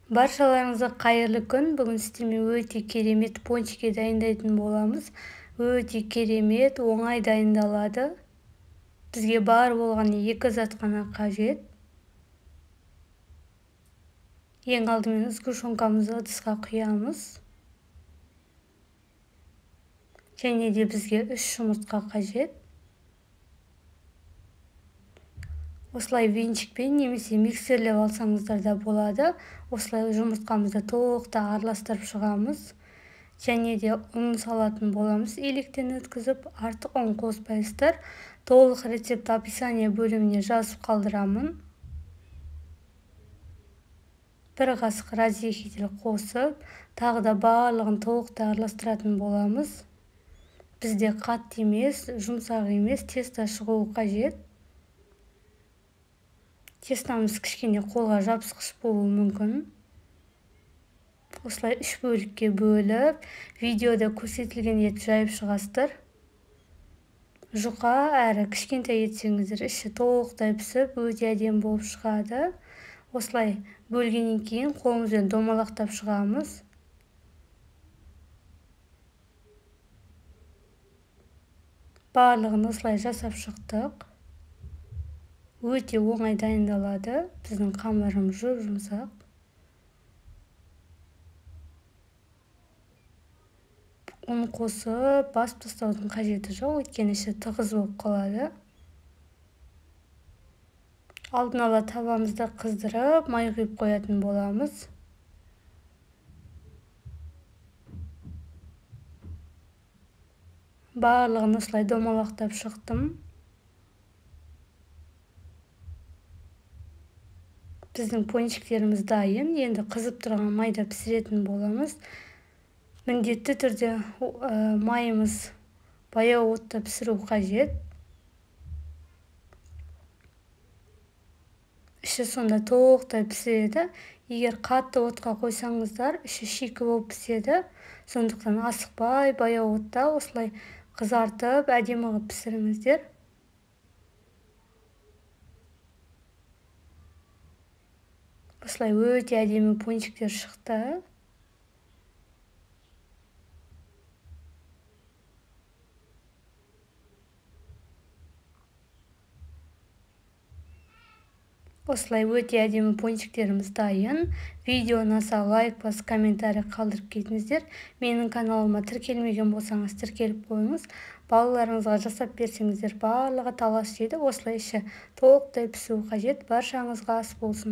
Баршаларыңызға қайырлы күн. Бүгін сіздермен өте керемет пончики дайындайтын боламыз. Өте керемет, оңай дайындалады. Бізге бар болған 2 зат қана қажет. Ең алдымен сгущенкамызды ыдысқа құямыз. Және де бізге 3 жұмыртқа қажет. Осылай венчикпен немесе миксерлеп алсаңыздар да болады. Осылай жұмыртқамызды толықта араластырып шығамыз. Және де ұн салатын боламыз. Електен өткізіп, артық ұн қоспайсыздар. Толық рецепт описание бөліміне жазып қалдырамын. 1 қасық разъединитель қосып, тағы да барлығын толықта араластыратын боламыз. Бізде қатты емес, жұмсақ емес, тесто шығуы қажет. Тестамыз кішкене қолға жабысқыш болуы мүмкін. Осылай 3 бөлікке бөліп, видеода көрсетілген етті жайып шығасыздар. Жұқа әрі кішкентай етсеңіздер, іші толықтай пісіп, өте әдемі болып шығады. Осылай бөлгеннен кейін қолымызбен домалақтап шығамыз. Барлығын осылай жасап шықтық. Өте оңай дайындалады. Біздің қамырымыз жұмсақ. Ұн қосып, басып тастаудың қажеті жоқ, өйткені іші тығыз болып қалады. Алдын ала табамызды қыздырып, май құйып қоятын боламыз. Барлығын осылай домалақтап шықтым. Біздің пончиктеріміз дайын. Енді қызып тұрған майда пісіретін боламыз. Міндетті түрде майымыз баяу отта пісіру қажет. Іші сонда толықтай піседі. Егер қатты отқа қойсаңыздар, іші шикі болып піседі. Сондықтан асықпай, баяу отта осылай қызартып, әдемі қылып пісіріңіздер. Осылай өте әдемі пончиктер шықты. Осылай өте әдемі пончиктеріміз дайын. Видео ұнаса лайк басып, комментарий қалдырып кетіңіздер. Менің каналыма тіркелмеген болсаңыз, тіркеліп қойыңыз. Балаларыңызға жасап берсеңіздер, барлығы талас жейді. Осылай іші толықтай пісуі қажет. Баршаңызға ас болсын.